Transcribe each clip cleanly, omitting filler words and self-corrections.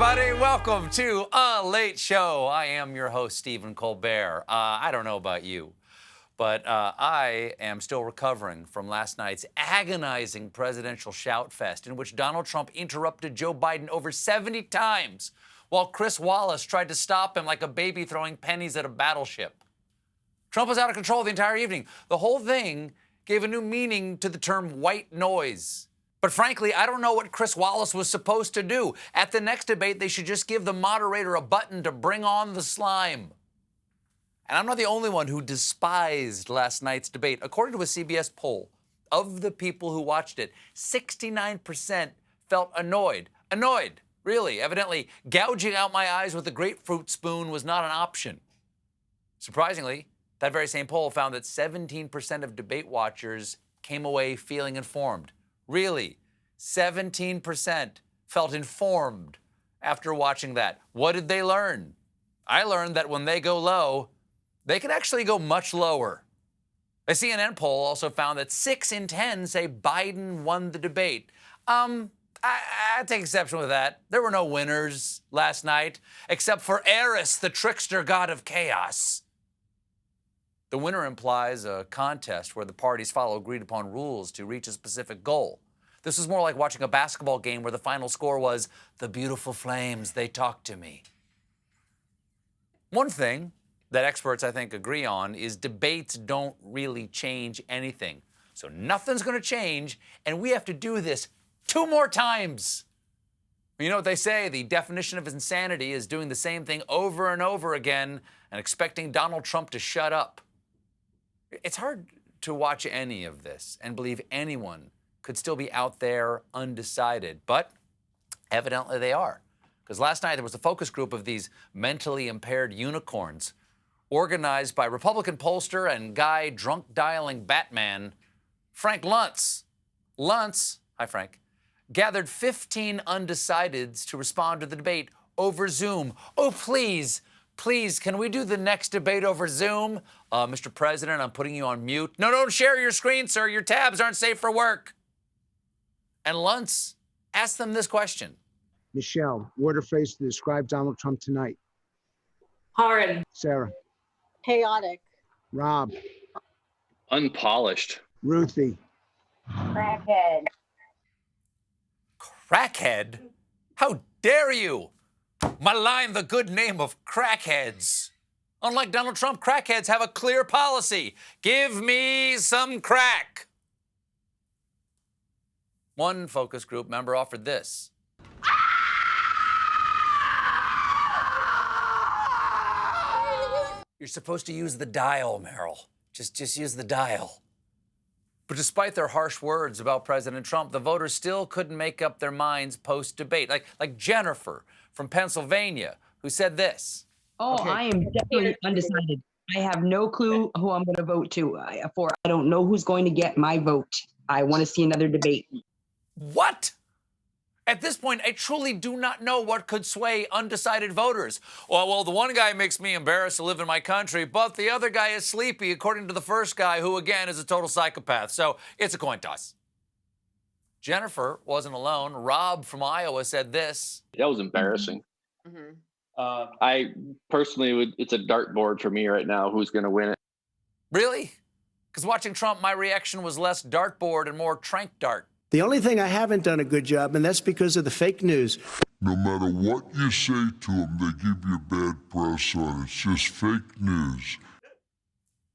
everybody. Welcome to A Late Show. I am your host, Stephen Colbert. I don't know about you, but I am still recovering from last night's agonizing presidential shout fest in which Donald Trump interrupted Joe Biden over 70 times while Chris Wallace tried to stop him like a baby throwing pennies at a battleship. Trump was out of control the entire evening. The whole thing gave a new meaning to the term white noise. But frankly, I don't know what Chris Wallace was supposed to do. At the next debate, they should just give the moderator a button to bring on the slime. And I'm not the only one who despised last night's debate. According to a CBS poll, of the people who watched it, 69% felt annoyed. Annoyed, really. Evidently, gouging out my eyes with a grapefruit spoon was not an option. Surprisingly, that very same poll found that 17% of debate watchers came away feeling informed. Really, 17% felt informed after watching that. What did they learn? I learned that when they go low, they can actually go much lower. A CNN poll also found that 6 in 10 say Biden won the debate. I take exception with that. There were no winners last night, except for Eris, the trickster god of chaos. The winner implies a contest where the parties follow agreed-upon rules to reach a specific goal. This is more like watching a basketball game where the final score was, "The beautiful flames, they talk to me." One thing that experts, I think, agree on is debates don't really change anything. So nothing's going to change, and we have to do this 2 more times. You know what they say, the definition of insanity is doing the same thing over and over again and expecting Donald Trump to shut up. It's hard to watch any of this and believe anyone could still be out there undecided, but evidently they are. Because last night there was a focus group of these mentally impaired unicorns organized by Republican pollster and guy drunk-dialing Batman, Frank Luntz. Luntz, hi Frank, gathered 15 undecideds to respond to the debate over Zoom. Oh, please, can we do the next debate over Zoom? Mr. President, I'm putting you on mute. No, don't share your screen, sir. Your tabs aren't safe for work. And Luntz asked them this question. Michelle, word or phrase to describe Donald Trump tonight? Horrid. Sarah. Chaotic. Rob. Unpolished. Ruthie. Crackhead. Crackhead? How dare you malign the good name of crackheads? Unlike Donald Trump, crackheads have a clear policy. Give me some crack. One focus group member offered this. You're supposed to use the dial, Meryl. Just use the dial. But despite their harsh words about President Trump, the voters still couldn't make up their minds post-debate. Like Jennifer from Pennsylvania, who said this. Oh, okay. I am definitely undecided. I have no clue who I'm going to vote for. I don't know who's going to get my vote. I want to see another debate. What? At this point, I truly do not know what could sway undecided voters. Well, the one guy makes me embarrassed to live in my country, but the other guy is sleepy, according to the first guy, who, again, is a total psychopath. So it's a coin toss. Jennifer wasn't alone. Rob from Iowa said this. That was embarrassing. Mm-hmm. I personally it's a dartboard for me right now. Who's going to win it? Really? Because watching Trump, my reaction was less dartboard and more trank dart. The only thing I haven't done a good job, and that's because of the fake news. No matter what you say to them, they give you bad press on it. It's just fake news.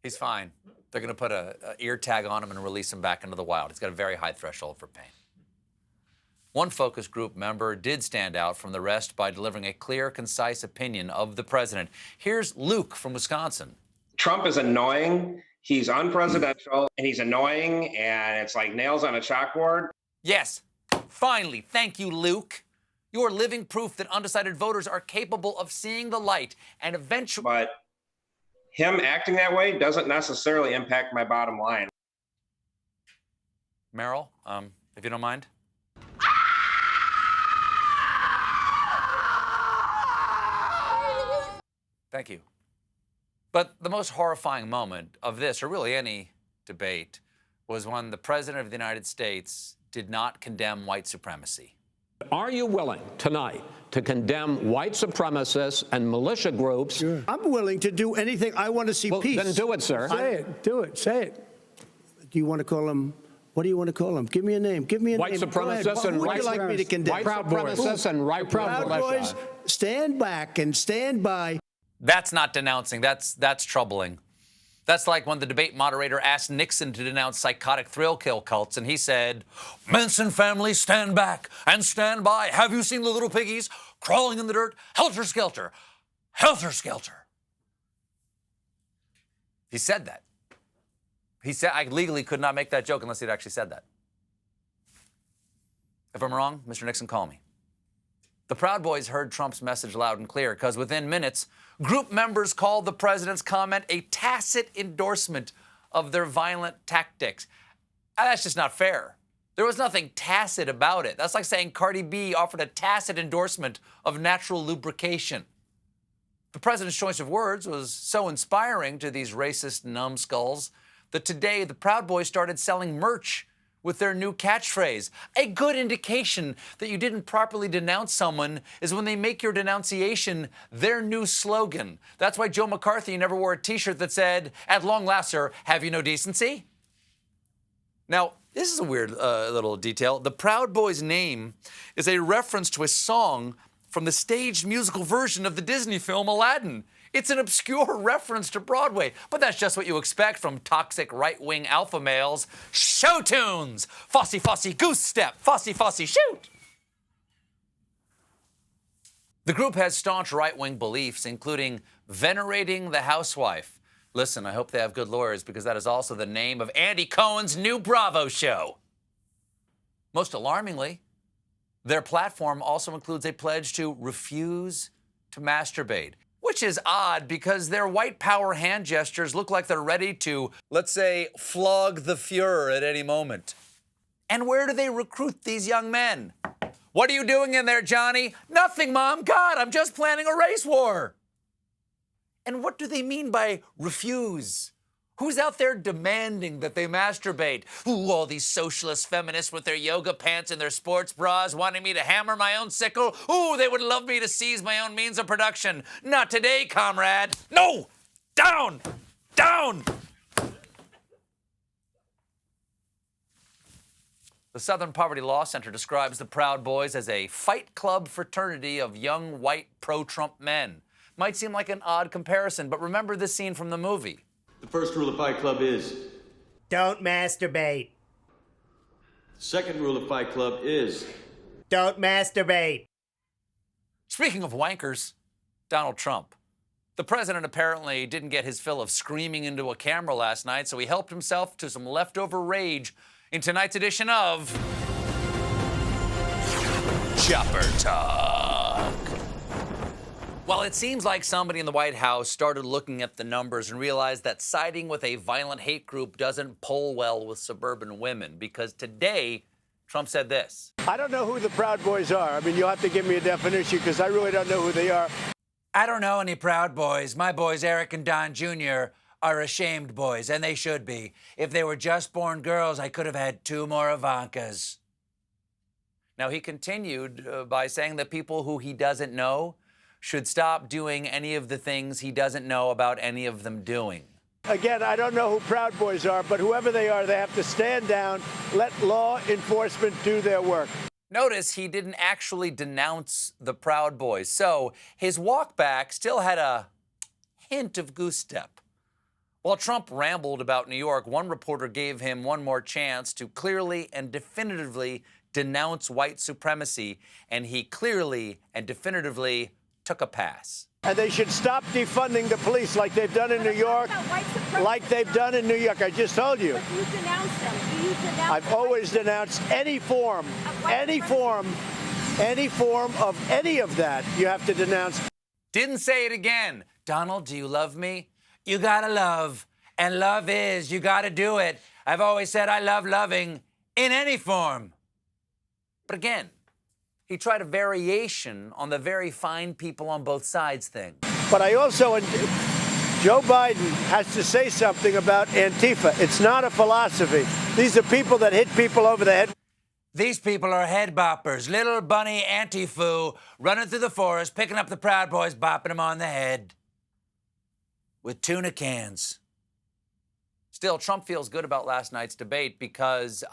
He's fine. They're going to put an ear tag on him and release him back into the wild. He's got a very high threshold for pain. One focus group member did stand out from the rest by delivering a clear, concise opinion of the president. Here's Luke from Wisconsin. Trump is annoying. He's unpresidential, and he's annoying, and it's like nails on a chalkboard. Yes, finally. Thank you, Luke. You are living proof that undecided voters are capable of seeing the light and eventually... But him acting that way doesn't necessarily impact my bottom line. Meryl, if you don't mind. Thank you. But the most horrifying moment of this, or really any debate, was when the President of the United States did not condemn white supremacy. Are you willing tonight to condemn white supremacists and militia groups. Sure. I'm willing to do anything. I want to see Well, peace. then do it, sir. Say it. Do it. Say it. Do you want to call them? What do you want to call them? Give me a name. Give me a White name. Go ahead. supremacists and Who would white you like me to condemn? White supremacists and right Proud Boys, stand back and stand by. That's not denouncing. That's troubling. That's like when the debate moderator asked Nixon to denounce psychotic thrill kill cults, and he said, Manson family, stand back and stand by. Have you seen the little piggies crawling in the dirt? Helter skelter. Helter skelter. He said that. He said, I legally could not make that joke unless he'd actually said that. If I'm wrong, Mr. Nixon, call me. The Proud Boys heard Trump's message loud and clear because within minutes, group members called the president's comment a tacit endorsement of their violent tactics. And that's just not fair. There was nothing tacit about it. That's like saying Cardi B offered a tacit endorsement of natural lubrication. The president's choice of words was so inspiring to these racist numbskulls that today the Proud Boys started selling merch with their new catchphrase. A good indication that you didn't properly denounce someone is when they make your denunciation their new slogan. That's why Joe McCarthy never wore a t-shirt that said, at long last, sir, have you no decency? Now, this is a weird little detail. The Proud Boys name is a reference to a song from the staged musical version of the Disney film Aladdin. It's an obscure reference to Broadway, but that's just what you expect from toxic right-wing alpha males. Show tunes! Fosse, fosse, goose step! Fosse, fosse, shoot! The group has staunch right-wing beliefs, including venerating the housewife. Listen, I hope they have good lawyers because that is also the name of Andy Cohen's new Bravo show. Most alarmingly, their platform also includes a pledge to refuse to masturbate. Which is odd because their white power hand gestures look like they're ready to, let's say, flog the Fuhrer at any moment. And where do they recruit these young men? What are you doing in there, Johnny? Nothing, Mom. God, I'm just planning a race war. And what do they mean by refuse? Who's out there demanding that they masturbate? Ooh, all these socialist feminists with their yoga pants and their sports bras wanting me to hammer my own sickle. Ooh, they would love me to seize my own means of production. Not today, comrade. No! Down! Down! The Southern Poverty Law Center describes the Proud Boys as a fight club fraternity of young, white, pro-Trump men. Might seem like an odd comparison, but remember this scene from the movie. The first rule of Fight Club is... Don't masturbate. The second rule of Fight Club is... Don't masturbate. Speaking of wankers, Donald Trump. The president apparently didn't get his fill of screaming into a camera last night, so he helped himself to some leftover rage in tonight's edition of... Chopper Talk. Well, it seems like somebody in the White House started looking at the numbers and realized that siding with a violent hate group doesn't poll well with suburban women, because today, Trump said this. I don't know who the Proud Boys are. I mean, you'll have to give me a definition because I really don't know who they are. I don't know any Proud Boys. My boys, Eric and Don Jr., are ashamed boys, and they should be. If they were just born girls, I could have had 2 more Ivankas. Now, he continued by saying that people who he doesn't know should stop doing any of the things he doesn't know about any of them doing. Again, I don't know who Proud Boys are, but whoever they are, they have to stand down, let law enforcement do their work. Notice he didn't actually denounce the Proud Boys, so his walk back still had a hint of goose step. While Trump rambled about New York, one reporter gave him one more chance to clearly and definitively denounce white supremacy, and he clearly and definitively took a pass. And they should stop defunding the police like they've done in New York, like they've done in New York. I just told you. But you denounce them. Do you denounce I've always denounced any form of any of that. You have to denounce. Didn't say it again. Donald, do you love me? You gotta love. And love is, you gotta do it. I've always said I love loving in any form. But again, he tried a variation on the very fine people on both sides thing. But I also, Joe Biden has to say something about Antifa. It's not a philosophy. These are people that hit people over the head. These people are head boppers, little bunny anti-foo, running through the forest, picking up the Proud Boys, bopping them on the head with tuna cans. Still, Trump feels good about last night's debate because,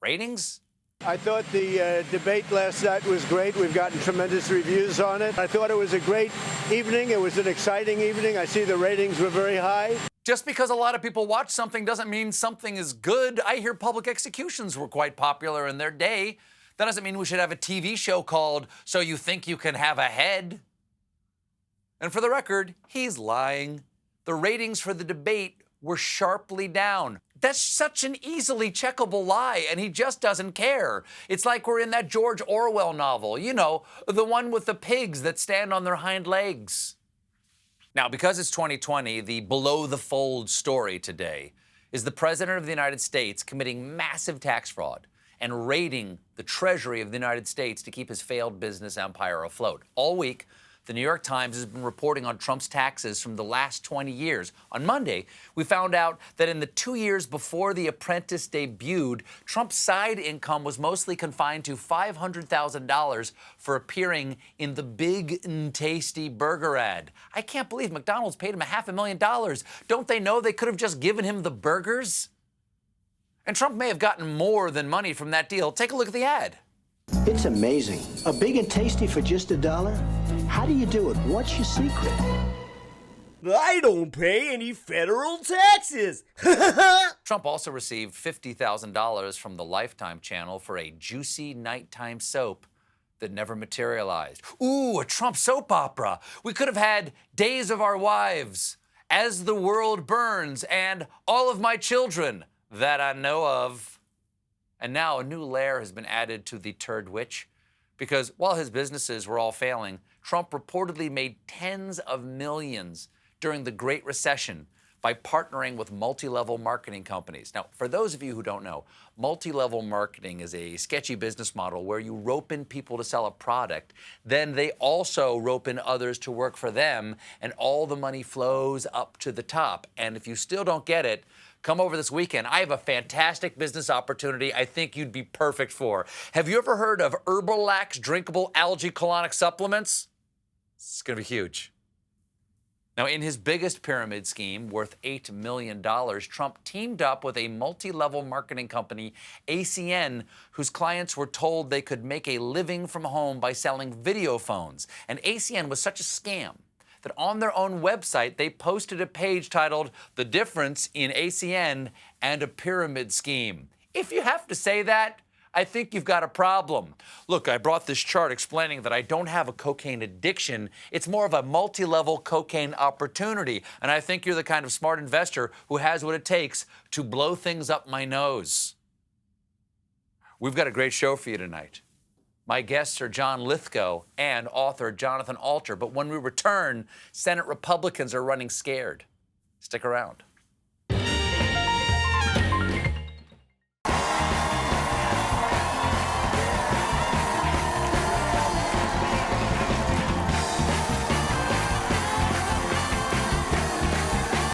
ratings? I thought the debate last night was great. We've gotten tremendous reviews on it. I thought it was a great evening. It was an exciting evening. I see the ratings were very high. Just because a lot of people watch something doesn't mean something is good. I hear public executions were quite popular in their day. That doesn't mean we should have a TV show called So You Think You Can Have a Head. And for the record, he's lying. The ratings for the debate were sharply down. That's such an easily checkable lie, and he just doesn't care. It's like we're in that George Orwell novel, you know, the one with the pigs that stand on their hind legs. Now, because it's 2020, the below-the-fold story today is the President of the United States committing massive tax fraud and raiding the Treasury of the United States to keep his failed business empire afloat. All week, the New York Times has been reporting on Trump's taxes from the last 20 years. On Monday, we found out that in the 2 years before The Apprentice debuted, Trump's side income was mostly confined to $500,000 for appearing in the Big and Tasty burger ad. I can't believe McDonald's paid him $500,000. Don't they know they could have just given him the burgers? And Trump may have gotten more than money from that deal. Take a look at the ad. It's amazing. A Big and Tasty for just $1? How do you do it? What's your secret? I don't pay any federal taxes. Trump also received $50,000 from the Lifetime channel for a juicy nighttime soap that never materialized. Ooh, a Trump soap opera. We could have had Days of Our Wives, As the World Burns, and All of My Children that I know of. And now a new layer has been added to the turd witch, because while his businesses were all failing, Trump reportedly made tens of millions during the Great Recession by partnering with MultiLevel Marketing companies. Now, for those of you who don't know, MultiLevel Marketing is a sketchy business model where you rope in people to sell a product, then they also rope in others to work for them, and all the money flows up to the top. And if you still don't get it, come over this weekend. I have a fantastic business opportunity I think you'd be perfect for. Have you ever heard of Herbalax drinkable algae colonic supplements? It's going to be huge. Now, in his biggest pyramid scheme, worth $8 million, Trump teamed up with a multi-level marketing company, ACN, whose clients were told they could make a living from home by selling video phones. And ACN was such a scam that on their own website, they posted a page titled, "The Difference in ACN and a Pyramid Scheme." If you have to say that, I think you've got a problem. Look, I brought this chart explaining that I don't have a cocaine addiction. It's more of a multi-level cocaine opportunity. And I think you're the kind of smart investor who has what it takes to blow things up my nose. We've got a great show for you tonight. My guests are John Lithgow and author Jonathan Alter. But when we return, Senate Republicans are running scared. Stick around.